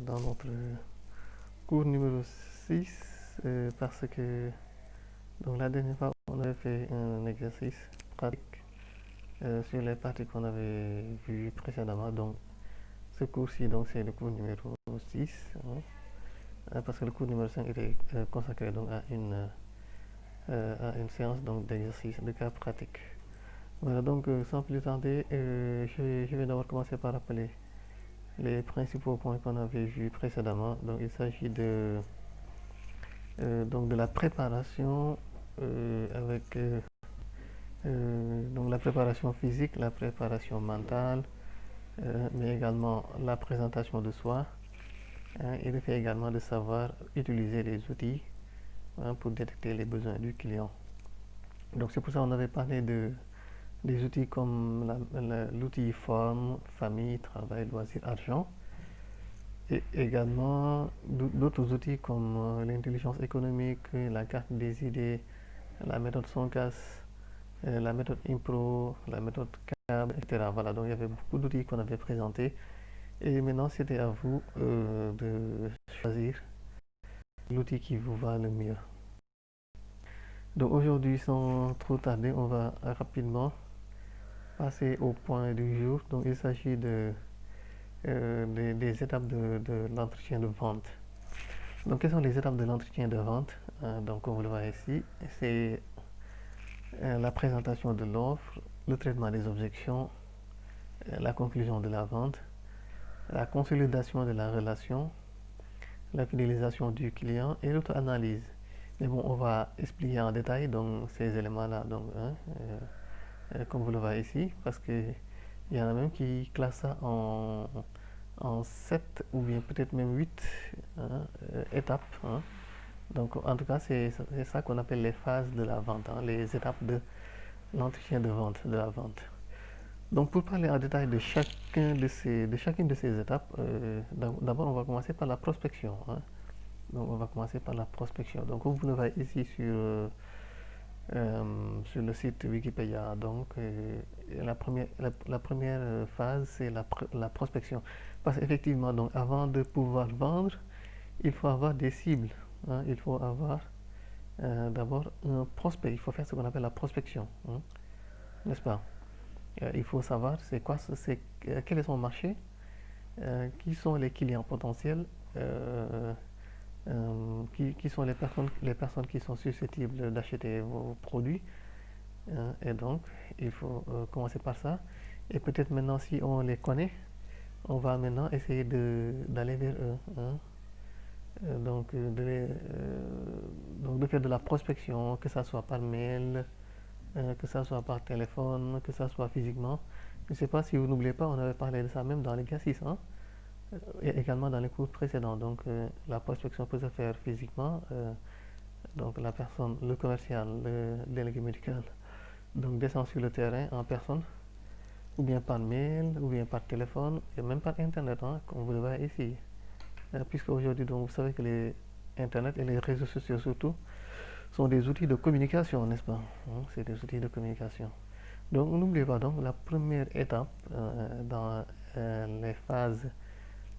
dans notre cours numéro 6 parce que donc la dernière fois on avait fait un exercice pratique sur les parties qu'on avait vues précédemment. Donc ce cours-ci donc c'est le cours numéro 6 parce que le cours numéro 5 était consacré donc à une séance donc d'exercice de cas pratique. Voilà, donc sans plus tarder, je vais d'abord commencer par rappeler les principaux points qu'on avait vus précédemment. Donc il s'agit donc de la préparation avec donc la préparation physique, la préparation mentale, mais également la présentation de soi. Il le fait également de savoir utiliser les outils pour détecter les besoins du client. Donc c'est pour ça qu'on avait parlé des outils comme l'outil forme, famille, travail, loisir, argent. Et également d'autres outils comme l'intelligence économique, la carte des idées, la méthode Soncas, la méthode Impro, la méthode CAB, etc. Voilà, donc il y avait beaucoup d'outils qu'on avait présentés. Et maintenant, c'était à vous de choisir l'outil qui vous va le mieux. Donc aujourd'hui, sans trop tarder, on va rapidement passer au point du jour. Donc il s'agit des étapes de l'entretien de vente. Donc quelles sont les étapes de l'entretien de vente? Donc comme vous le voyez ici, c'est la présentation de l'offre, le traitement des objections, la conclusion de la vente, la consolidation de la relation, la fidélisation du client et l'auto-analyse. Mais bon, on va expliquer en détail donc, ces éléments-là, donc, comme vous le voyez ici, parce qu'il y en a même qui classent ça en 7 ou bien peut-être même 8 étapes. Donc en tout cas, c'est ça qu'on appelle les phases de la vente, les étapes de l'entretien de vente, de la vente. Donc pour parler en détail de chacune de ces étapes, d'abord on va commencer par la prospection. Donc on va commencer par la prospection. Donc comme vous le voyez ici sur le site Wikipédia, donc la première phase c'est la prospection. Parce qu'effectivement, donc avant de pouvoir vendre, il faut avoir des cibles. Il faut avoir d'abord un prospect. Il faut faire ce qu'on appelle la prospection, n'est-ce pas? Il faut savoir quel est son marché, qui sont les clients potentiels, qui sont les personnes qui sont susceptibles d'acheter vos produits. Et donc, il faut commencer par ça. Et peut-être maintenant, si on les connaît, on va maintenant essayer d'aller vers eux. Donc de faire de la prospection, que ce soit par mail, que ce soit par téléphone, que ce soit physiquement. Je ne sais pas si vous n'oubliez pas, on avait parlé de ça même dans l'exercice, et également dans les cours précédents. Donc la prospection peut se faire physiquement, donc la personne, le commercial, le délégué médical, donc descend sur le terrain en personne, ou bien par mail, ou bien par téléphone, et même par internet, comme vous le voyez ici. Puisque aujourd'hui, donc, vous savez que les internet et les réseaux sociaux surtout sont des outils de communication, n'est-ce pas? C'est des outils de communication. Donc n'oubliez pas donc la première étape dans les phases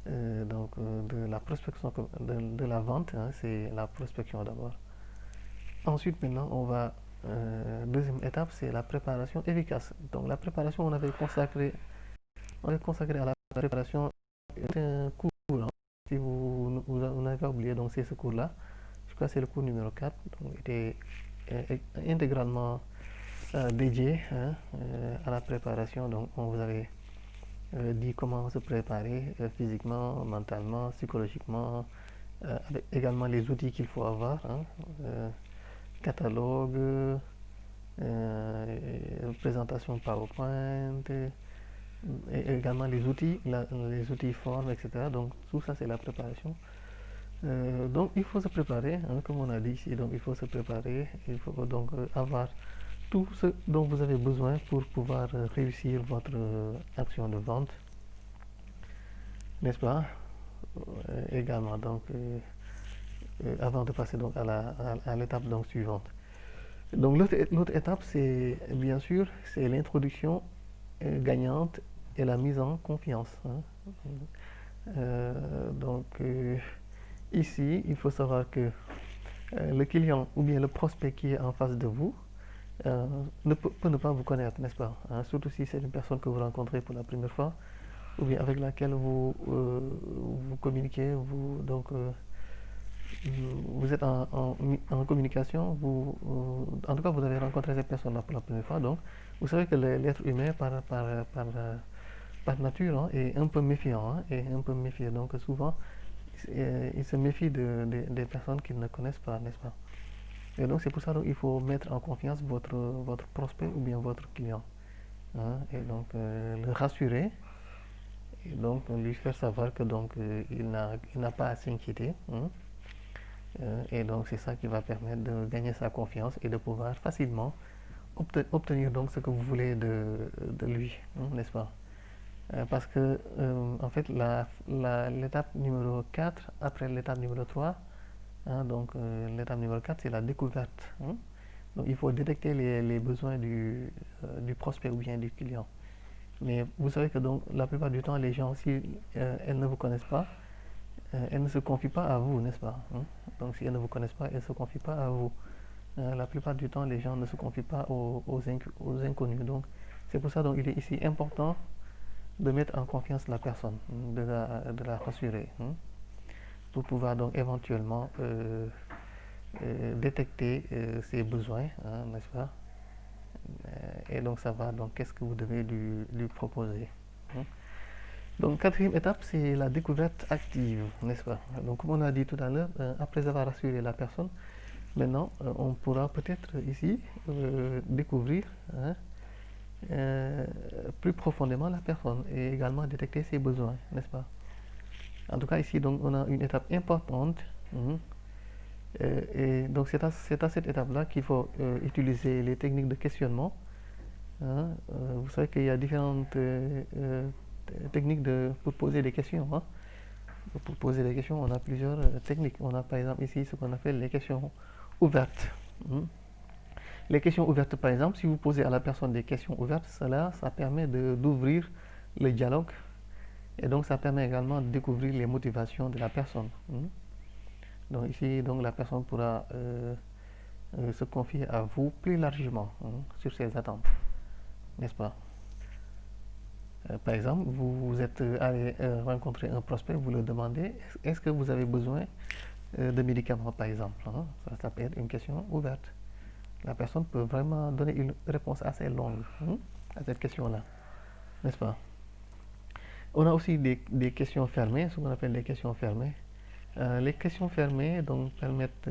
de la prospection de la vente, c'est la prospection d'abord. Ensuite maintenant deuxième étape, c'est la préparation efficace. Donc la préparation, on avait consacré à la préparation un cours. Si vous n'avez pas oublié, donc c'est ce cours-là. Je crois que c'est le cours numéro 4. Donc il était intégralement dédié à la préparation. Donc on vous avait dit comment se préparer physiquement, mentalement, psychologiquement, avec également les outils qu'il faut avoir, catalogue, présentation PowerPoint, et également les outils formes, etc. Donc tout ça c'est la préparation. Donc il faut se préparer, comme on a dit ici, donc il faut se préparer, il faut donc avoir tout ce dont vous avez besoin pour pouvoir réussir votre action de vente, n'est-ce pas? Également, donc avant de passer donc à l'étape donc suivante. Donc l'autre étape, c'est bien sûr, c'est l'introduction gagnante et la mise en confiance. Ici, il faut savoir que le client ou bien le prospect qui est en face de vous peut ne pas vous connaître, n'est-ce pas? Hein, surtout si c'est une personne que vous rencontrez pour la première fois ou bien avec laquelle vous communiquez, vous êtes en communication, en tout cas vous avez rencontré cette personne-là pour la première fois, donc vous savez que l'être humain par nature hein, est un peu méfiant, hein, est un peu méfiant, donc souvent il se méfie des personnes qu'il ne connaissent pas, n'est-ce pas? Et donc c'est pour ça qu'il faut mettre en confiance votre prospect ou bien votre client, hein, et donc le rassurer et donc lui faire savoir que il n'a pas à s'inquiéter, hein. Et donc c'est ça qui va permettre de gagner sa confiance et de pouvoir facilement obtenir donc ce que vous voulez de lui, hein, n'est-ce pas? Parce que en fait l'étape numéro 4 après l'étape numéro 3, hein, l'étape numéro 4 c'est la découverte, hein. Donc il faut détecter les besoins du prospect ou bien du client. Mais vous savez que donc la plupart du temps les gens si elles ne vous connaissent pas, elles ne se confient pas à vous, n'est-ce pas, hein? Donc si elles ne vous connaissent pas, elles ne se confient pas à vous. La plupart du temps, les gens ne se confient pas aux inconnus. Donc c'est pour ça donc il est ici important de mettre en confiance la personne, de la rassurer, hein, pour pouvoir donc éventuellement détecter ses besoins, hein, n'est-ce pas? Et donc savoir donc qu'est-ce que vous devez lui proposer, hein. Donc, quatrième étape, c'est la découverte active, n'est-ce pas? Donc, comme on a dit tout à l'heure, après avoir rassuré la personne, maintenant, on pourra peut-être ici découvrir hein, plus profondément la personne et également détecter ses besoins, n'est-ce pas? En tout cas, ici, donc, on a une étape importante. Hein, et donc, c'est à cette étape-là qu'il faut utiliser les techniques de questionnement, hein. Vous savez qu'il y a différentes techniques pour poser des questions, hein. Pour poser des questions, on a plusieurs techniques. On a par exemple ici ce qu'on appelle les questions ouvertes, hein. Les questions ouvertes, par exemple, si vous posez à la personne des questions ouvertes, ça permet d'ouvrir le dialogue et donc ça permet également de découvrir les motivations de la personne, hein. Donc ici, donc, la personne pourra se confier à vous plus largement hein, sur ses attentes, n'est-ce pas? Par exemple, vous êtes allé rencontrer un prospect, vous le demandez, est-ce que vous avez besoin de médicaments, par exemple, hein? Ça peut être une question ouverte. La personne peut vraiment donner une réponse assez longue hein, à cette question-là, n'est-ce pas? On a aussi des questions fermées, ce qu'on appelle des questions fermées. Les questions fermées donc, permettent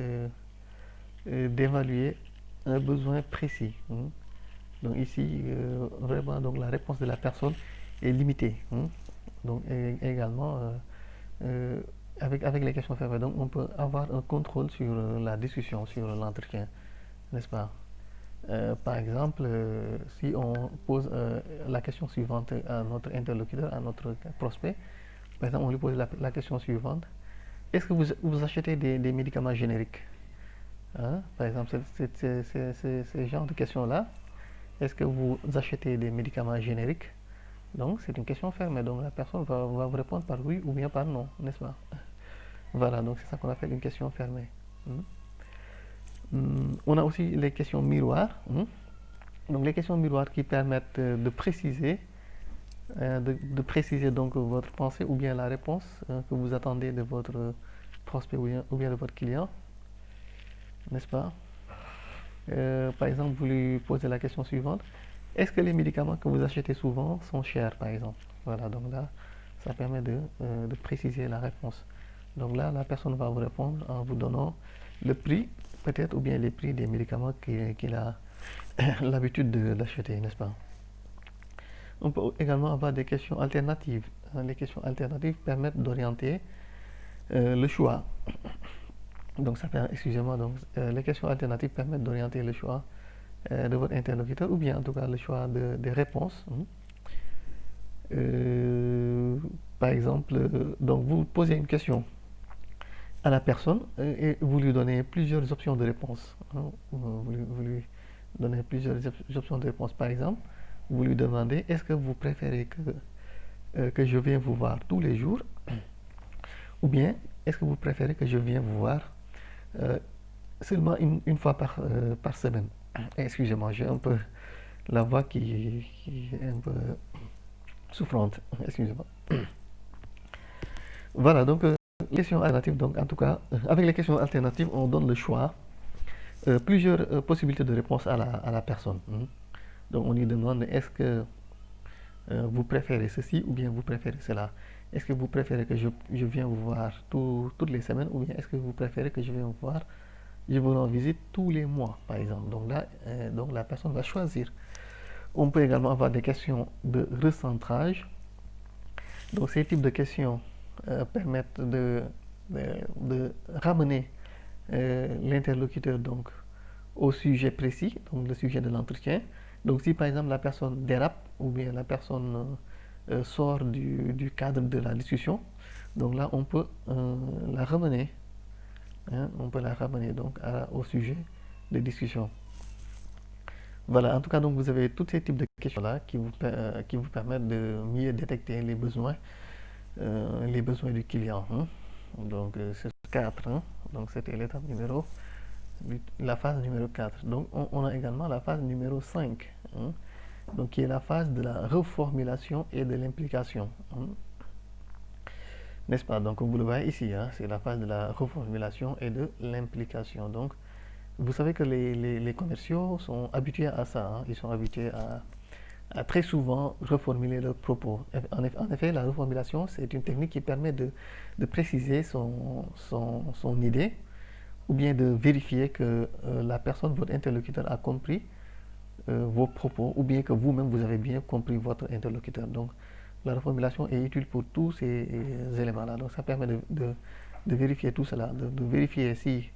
d'évaluer un besoin précis, hein. Donc ici, vraiment, donc, la réponse de la personne est limitée, hein. Donc également, euh, avec les questions fermées, donc, on peut avoir un contrôle sur la discussion, sur l'entretien, n'est-ce pas? Par exemple, si on pose la question suivante à notre interlocuteur, à notre prospect, par exemple, on lui pose la question suivante. Est-ce que vous achetez des médicaments génériques, hein? Par exemple, ce genre de questions-là. Est-ce que vous achetez des médicaments génériques? Donc, c'est une question fermée. Donc, la personne va vous répondre par oui ou bien par non, n'est-ce pas? Voilà, donc c'est ça qu'on appelle une question fermée. On a aussi les questions miroirs, hein. Donc, les questions miroirs qui permettent de préciser donc votre pensée ou bien la réponse que vous attendez de votre prospect ou bien de votre client, n'est-ce pas? Par exemple, vous lui posez la question suivante. Est-ce que les médicaments que vous achetez souvent sont chers, par exemple? Voilà, donc là, ça permet de préciser la réponse. Donc là, la personne va vous répondre en vous donnant le prix, peut-être, ou bien les prix des médicaments qu'il a l'habitude d'acheter, n'est-ce pas? On peut également avoir des questions alternatives. Les questions alternatives permettent d'orienter le choix. Donc, excusez-moi, donc les questions alternatives permettent d'orienter le choix de votre interlocuteur ou bien en tout cas le choix des réponses, hein. Par exemple, donc vous posez une question à la personne et vous lui donnez plusieurs options de réponse, hein. Vous lui donnez plusieurs options de réponse. Par exemple, vous lui demandez est-ce que vous préférez que que je viens vous voir tous les jours, ou bien est-ce que vous préférez que je vienne vous voir euh, seulement une fois par semaine? Excusez-moi, j'ai un peu la voix qui est un peu souffrante. Excusez-moi. Voilà, donc les questions alternatives, donc en tout cas, avec les questions alternatives, on donne le choix, plusieurs possibilités de réponse à la personne. Donc on lui demande est-ce que vous préférez ceci ou bien vous préférez cela? Est-ce que vous préférez que je vienne vous voir toutes les semaines ou bien est-ce que vous préférez que je vienne vous voir, je vous rends visite tous les mois, par exemple? Donc là, donc la personne va choisir. On peut également avoir des questions de recentrage. Donc ces types de questions permettent de ramener l'interlocuteur donc au sujet précis, donc le sujet de l'entretien. Donc si par exemple la personne dérape ou bien la personne sort du cadre de la discussion, donc là on peut la ramener, hein, on peut la ramener donc au sujet de discussion. Voilà, en tout cas donc vous avez tous ces types de questions là qui vous permettent de mieux détecter les besoins du client, hein. Donc c'est 4, hein. Donc c'était l'étape numéro la phase numéro 4. Donc on a également la phase numéro 5, hein, donc qui est la phase de la reformulation et de l'implication, hein. N'est-ce pas? Donc vous le voyez ici, hein, c'est la phase de la reformulation et de l'implication. Donc vous savez que les commerciaux sont habitués à ça, hein. Ils sont habitués à très souvent reformuler leurs propos. En effet, la reformulation, c'est une technique qui permet de préciser son idée ou bien de vérifier que la personne, votre interlocuteur, a compris vos propos ou bien que vous-même, vous avez bien compris votre interlocuteur. Donc, la reformulation est utile pour tous ces éléments-là. Donc, ça permet de vérifier tout cela, de vérifier si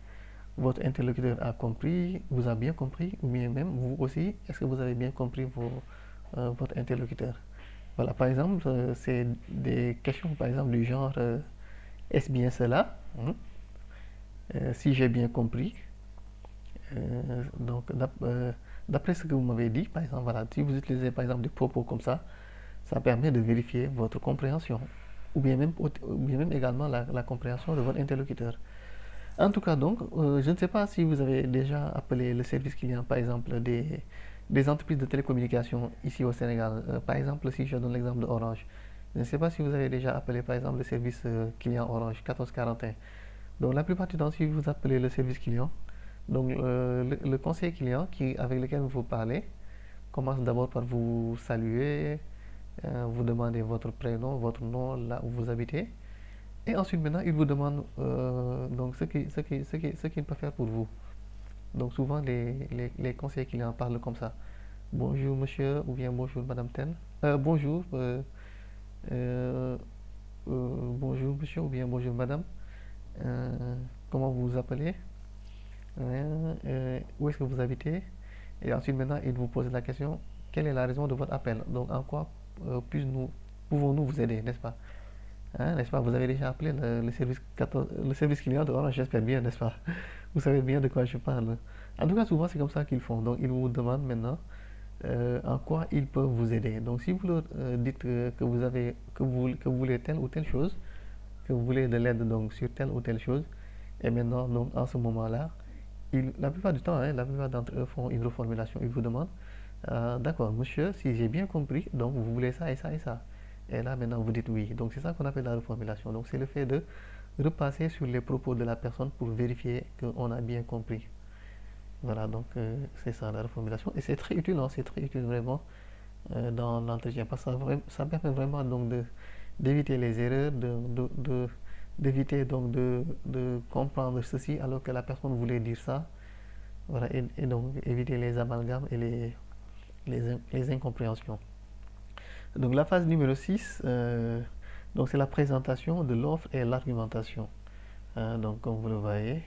votre interlocuteur a compris, vous a bien compris, ou bien même vous aussi, est-ce que vous avez bien compris votre interlocuteur. Voilà, par exemple, c'est des questions, par exemple, du genre est-ce bien cela? Si j'ai bien compris. Donc, d'après ce que vous m'avez dit, par exemple, voilà, si vous utilisez par exemple des propos comme ça permet de vérifier votre compréhension ou bien même également la compréhension de votre interlocuteur. En tout cas, donc, je ne sais pas si vous avez déjà appelé le service client, par exemple, des entreprises de télécommunications ici au Sénégal. Par exemple, si je donne l'exemple de Orange, je ne sais pas si vous avez déjà appelé, par exemple, le service client Orange 1441. Donc, la plupart du temps, si vous appelez le service client, donc le conseiller client avec lequel vous parlez commence d'abord par vous saluer, vous demander votre prénom, votre nom, là où vous habitez. Et ensuite, maintenant, il vous demande donc ce qu'il peut faire pour vous. Donc, souvent, les conseillers clients parlent comme ça. Bonjour, monsieur, ou bien bonjour, madame Ten. Bonjour, euh, bonjour, monsieur, ou bien bonjour, madame. Euh, comment vous vous appelez? Où est-ce que vous habitez? Et ensuite, maintenant, il vous pose la question, quelle est la raison de votre appel? Donc, en quoi pouvons-nous vous aider, n'est-ce pas? Hein, n'est-ce pas? Vous avez déjà appelé le service client de Orange, j'espère bien, n'est-ce pas? Vous savez bien de quoi je parle. En tout cas, souvent, c'est comme ça qu'ils font. Donc, ils vous demandent maintenant en quoi ils peuvent vous aider. Donc, si vous leur dites que vous voulez telle ou telle chose, que vous voulez de l'aide donc sur telle ou telle chose, et maintenant, donc, en ce moment-là, la plupart du temps, hein, la plupart d'entre eux font une reformulation. Ils vous demandent, d'accord, monsieur, si j'ai bien compris, donc vous voulez ça et ça et ça. Et là, maintenant, vous dites oui. Donc, c'est ça qu'on appelle la reformulation. Donc, c'est le fait de repasser sur les propos de la personne pour vérifier qu'on a bien compris. Voilà, donc c'est ça la reformulation. Et c'est très utile, hein, c'est très utile vraiment dans l'entretien parce que ça permet vraiment donc d'éviter les erreurs, d'éviter donc de comprendre ceci alors que la personne voulait dire ça. Voilà, et donc éviter les amalgames et les incompréhensions. Donc la phase numéro 6, donc c'est la présentation de l'offre et l'argumentation. Hein, donc comme vous le voyez,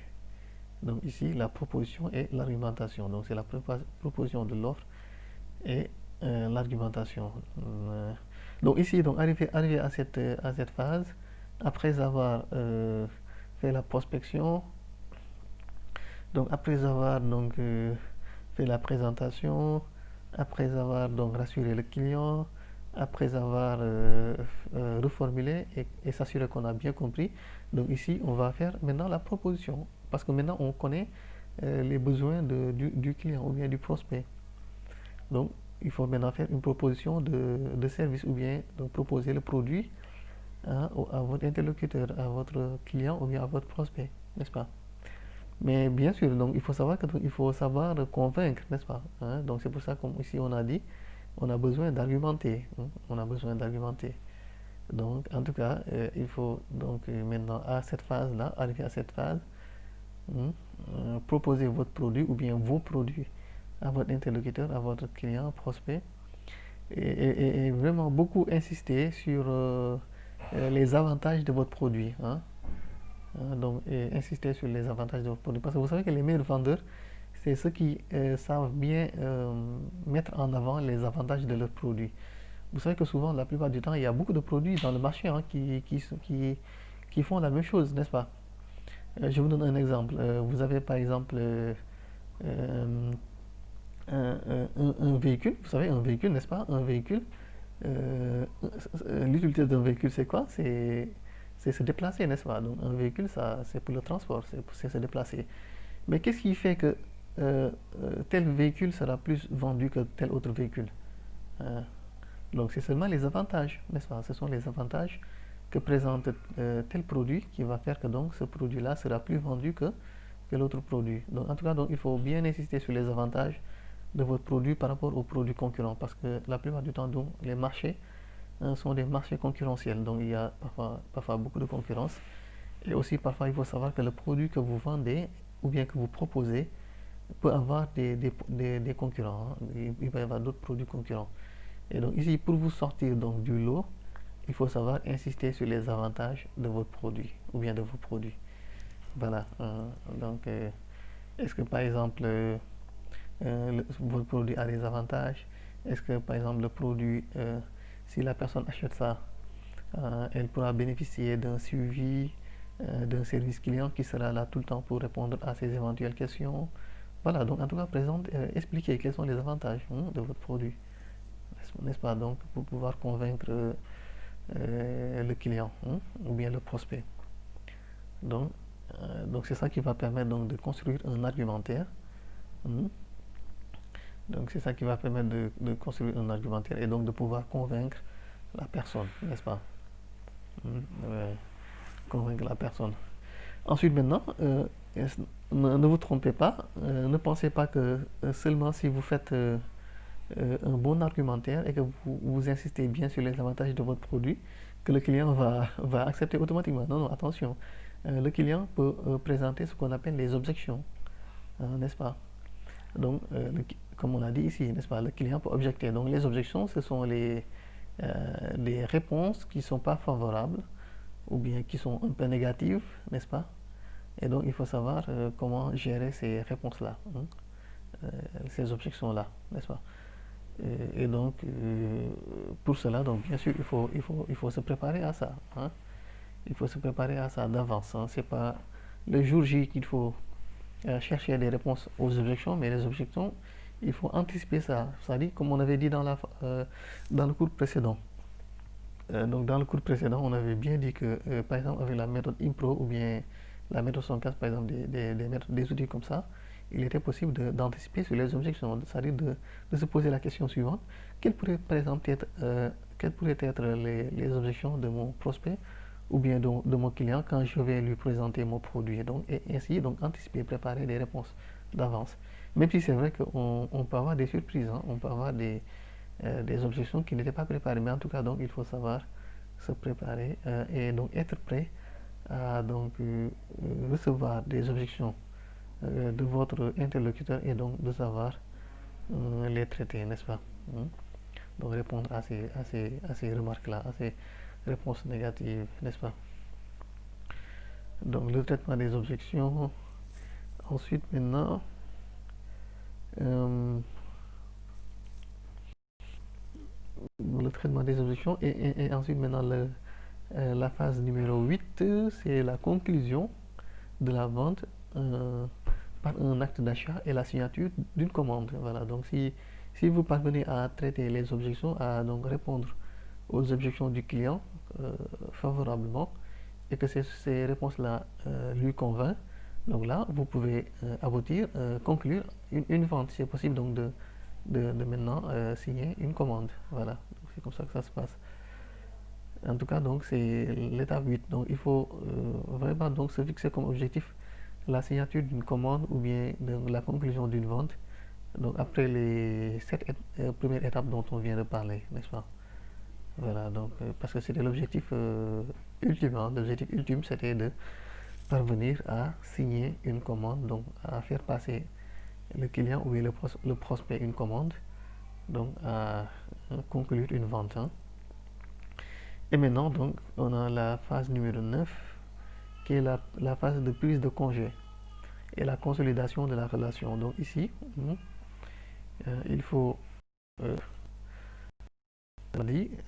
donc ici la proposition et l'argumentation. Donc c'est la proposition de l'offre et l'argumentation. Donc ici, donc arrivé à cette phase, après avoir fait la prospection, donc après avoir donc fait la présentation, après avoir donc rassuré le client, après avoir reformulé et s'assurer qu'on a bien compris. Donc ici, on va faire maintenant la proposition, parce que maintenant on connaît les besoins du client ou bien du prospect. Donc il faut maintenant faire une proposition de service ou bien donc proposer le produit à votre interlocuteur, à votre client ou bien à votre prospect, n'est-ce pas? Mais bien sûr, donc il faut savoir convaincre, n'est-ce pas? Hein. Donc c'est pour ça, comme ici on a dit, on a besoin d'argumenter. Hein. On a besoin d'argumenter. Donc en tout cas, il faut donc maintenant à cette phase-là, arriver à cette phase, hein, proposer votre produit ou bien vos produits à votre interlocuteur, à votre client, prospect, et vraiment beaucoup insister sur les avantages de votre produit. Hein. Donc, insister sur les avantages de votre produit. Parce que vous savez que les meilleurs vendeurs, c'est ceux qui savent bien mettre en avant les avantages de leurs produits. Vous savez que souvent, la plupart du temps, il y a beaucoup de produits dans le marché qui font la même chose, n'est-ce pas? Je vous donne un exemple. Vous avez par exemple euh, un véhicule, vous savez, un véhicule, n'est-ce pas? Un véhicule, euh, l'utilité d'un véhicule, c'est quoi? C'est se déplacer, n'est-ce pas? Donc un véhicule, ça, c'est pour le transport, c'est se déplacer. Mais qu'est-ce qui fait que tel véhicule sera plus vendu que tel autre véhicule? Euh, donc c'est seulement les avantages, n'est-ce pas? Ce sont les avantages que présente tel produit qui va faire que donc ce produit-là sera plus vendu que l'autre produit. Donc en tout cas, donc, il faut bien insister sur les avantages de votre produit par rapport aux produits concurrents parce que la plupart du temps, donc, les marchés sont des marchés concurrentiels. Donc il y a parfois beaucoup de concurrence. Et aussi parfois il faut savoir que le produit que vous vendez ou bien que vous proposez peut avoir des concurrents. Hein. Il va y avoir d'autres produits concurrents. Et donc ici, pour vous sortir donc du lot, il faut savoir insister sur les avantages de votre produit ou bien de vos produits. Voilà. Donc, est-ce que par exemple, votre produit a des avantages? Est-ce que par exemple, le produit, si la personne achète ça, elle pourra bénéficier d'un suivi, d'un service client qui sera là tout le temps pour répondre à ses éventuelles questions? Voilà, donc en tout cas, présente, expliquez quels sont les avantages de votre produit, n'est-ce pas? Donc, pour pouvoir convaincre le client ou bien le prospect. Donc, donc c'est ça qui va permettre donc de construire un argumentaire. Hein. Donc c'est ça qui va permettre de construire un argumentaire et donc de pouvoir convaincre la personne, n'est-ce pas? Ouais, convaincre la personne. Ensuite maintenant, ne vous trompez pas, ne pensez pas que seulement si vous faites un bon argumentaire et que vous insistez bien sur les avantages de votre produit, que le client va accepter automatiquement. Non, non, attention. Le client peut présenter ce qu'on appelle les objections, n'est-ce pas? Donc, comme on a dit ici, n'est-ce pas, le client peut objecter. Donc, les objections, ce sont les réponses qui ne sont pas favorables ou bien qui sont un peu négatives, n'est-ce pas? Et donc, il faut savoir comment gérer ces réponses-là, ces objections-là, n'est-ce pas? Et donc, pour cela, donc, bien sûr, il faut se préparer à ça. Hein. Il faut se préparer à ça d'avance. Hein. C'est pas le jour J qu'il faut chercher des réponses aux objections, mais les objections, il faut anticiper ça. C'est-à-dire, comme on avait dit dans le cours précédent. Donc, dans le cours précédent, on avait bien dit que, par exemple, avec la méthode IMPRO ou bien la méthode 104, par exemple, des outils comme ça, il était possible d'anticiper sur les objections, c'est-à-dire de se poser la question suivante. Quelles pourraient, par exemple, quelles pourraient être les objections de mon prospect ou bien de mon client quand je vais lui présenter mon produit. Donc, et ainsi, donc, anticiper, préparer des réponses d'avance. Même si c'est vrai qu'on peut avoir des surprises, hein, on peut avoir des objections qui n'étaient pas préparées. Mais en tout cas, donc, il faut savoir se préparer et donc être prêt à donc, recevoir des objections de votre interlocuteur et donc de savoir les traiter, n'est-ce pas? Hein. Donc répondre à ces remarques-là, à ces réponses négatives, n'est-ce pas? Donc le traitement des objections. Ensuite maintenant, euh, le traitement des objections et ensuite maintenant la phase numéro 8, c'est la conclusion de la vente par un acte d'achat et la signature d'une commande. Voilà, donc si vous parvenez à traiter les objections, à donc répondre aux objections du client favorablement et que ces réponses-là lui convainquent, donc là, vous pouvez aboutir, conclure une vente. C'est possible donc de maintenant signer une commande. Voilà, c'est comme ça que ça se passe. En tout cas, donc c'est l'étape 8. Donc il faut vraiment donc se fixer comme objectif la signature d'une commande ou bien la conclusion d'une vente. Donc après les 7 premières étapes dont on vient de parler, n'est-ce pas? Voilà, donc parce que c'était l'objectif ultime. Hein. L'objectif ultime, c'était de parvenir à signer une commande, donc à faire passer le client ou le prospect une commande, donc à conclure une vente. Hein. Et maintenant, donc, on a la phase numéro 9 qui est la phase de prise de congé et la consolidation de la relation. Donc ici, il faut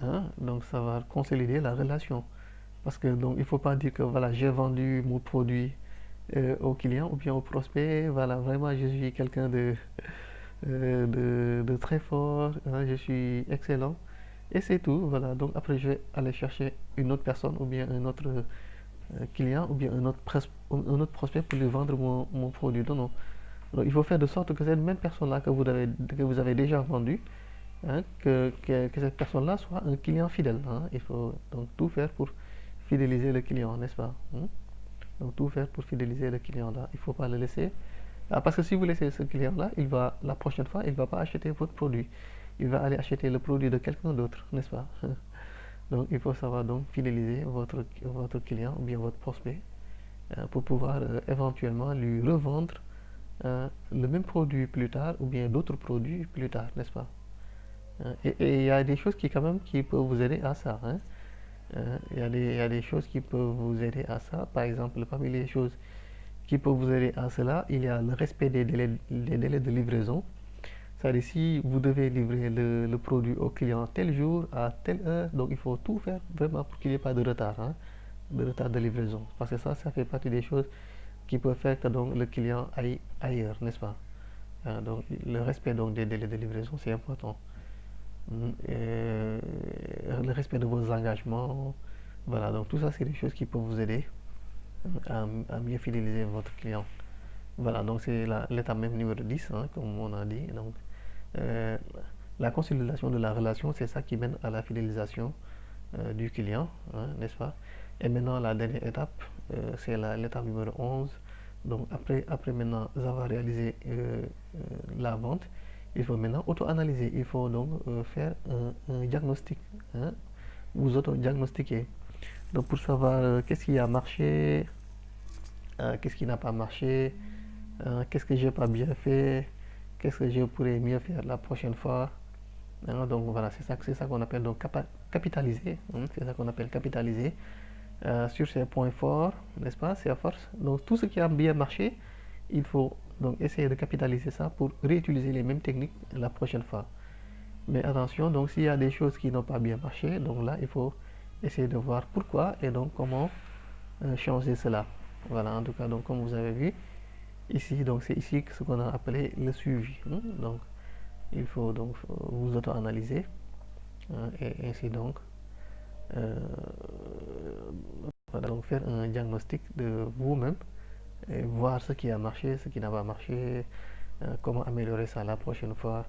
hein, donc ça va consolider la relation. Parce que donc il ne faut pas dire que voilà, j'ai vendu mon produit au client ou bien au prospect. Voilà, vraiment, je suis quelqu'un de très fort, hein, je suis excellent. Et c'est tout, voilà. Donc après, je vais aller chercher une autre personne ou bien un autre client ou bien un autre prospect pour lui vendre mon produit. Non, non. Donc il faut faire de sorte que cette même personne-là que vous avez déjà vendu, hein, que cette personne-là soit un client fidèle. Hein. Il faut donc tout faire pour fidéliser le client, n'est-ce pas? Hein. Donc tout faire pour fidéliser le client là. Il ne faut pas le laisser. Ah, parce que si vous laissez ce client-là, la prochaine fois, il ne va pas acheter votre produit. Il va aller acheter le produit de quelqu'un d'autre, n'est-ce pas? Donc il faut savoir donc fidéliser votre client ou bien votre prospect pour pouvoir éventuellement lui revendre le même produit plus tard ou bien d'autres produits plus tard, n'est-ce pas? Et il y a des choses qui quand même qui peuvent vous aider à ça. Hein. Il y a des choses qui peuvent vous aider à ça. Par exemple, parmi les choses qui peuvent vous aider à cela, il y a le respect des délais de livraison. C'est-à-dire si vous devez livrer le produit au client tel jour, à telle heure, donc il faut tout faire vraiment pour qu'il n'y ait pas de retard, hein, de retard de livraison. Parce que ça fait partie des choses qui peuvent faire que donc, le client aille ailleurs, n'est-ce pas? Donc le respect donc, des délais de livraison, c'est important. Le respect de vos engagements, voilà, donc tout ça, c'est des choses qui peuvent vous aider à mieux fidéliser votre client. Voilà, donc c'est l'étape même numéro 10, hein, comme on a dit. Donc, euh, la consolidation de la relation, c'est ça qui mène à la fidélisation du client, hein, n'est-ce pas? Et maintenant, la dernière étape, c'est l'étape numéro 11. Donc, après maintenant avoir réalisé la vente, il faut maintenant auto-analyser. Il faut donc faire un diagnostic, hein, vous auto-diagnostiquer. Donc, pour savoir qu'est-ce qui a marché, qu'est-ce qui n'a pas marché, qu'est-ce que j'ai pas bien fait, qu'est-ce que je pourrais mieux faire la prochaine fois. Hein, donc voilà, c'est ça qu'on appelle donc capitaliser. Hein, c'est ça qu'on appelle capitaliser sur ses points forts, n'est-ce pas, ses forces. Donc tout ce qui a bien marché, il faut donc essayer de capitaliser ça pour réutiliser les mêmes techniques la prochaine fois. Mais attention, donc s'il y a des choses qui n'ont pas bien marché, donc là il faut essayer de voir pourquoi et donc comment changer cela. Voilà, en tout cas, donc comme vous avez vu, ici, donc c'est ici ce qu'on a appelé le suivi. Hein. Donc il faut donc vous auto-analyser et ainsi donc euh, voilà, donc faire un diagnostic de vous-même et voir ce qui a marché, ce qui n'a pas marché, comment améliorer ça la prochaine fois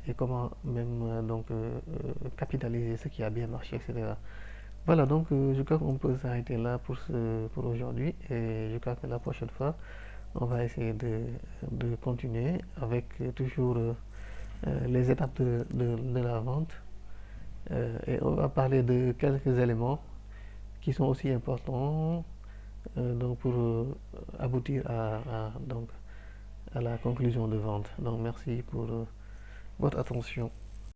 et comment même capitaliser ce qui a bien marché, etc. Voilà, donc je crois qu'on peut s'arrêter là pour aujourd'hui et je crois que la prochaine fois, on va essayer de continuer avec toujours les étapes de la vente et on va parler de quelques éléments qui sont aussi importants donc pour aboutir donc, à la conclusion de vente. Donc merci pour votre attention.